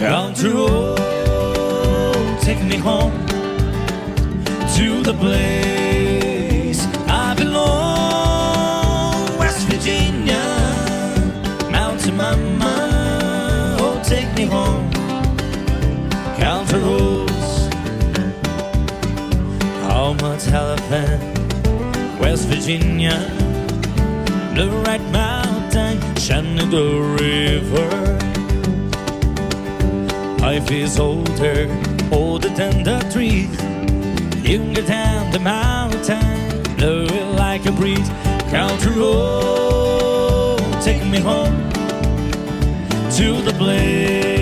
Country road, take me home to the place I belong. West Virginia, Mountain Mama, oh take me home. Country roads, Alma, Telephone, West Virginia, the right mountain, Shenandoah River. Life is older than the trees. You can get down the mountain, blow it like a breeze. Country road, take me home to the place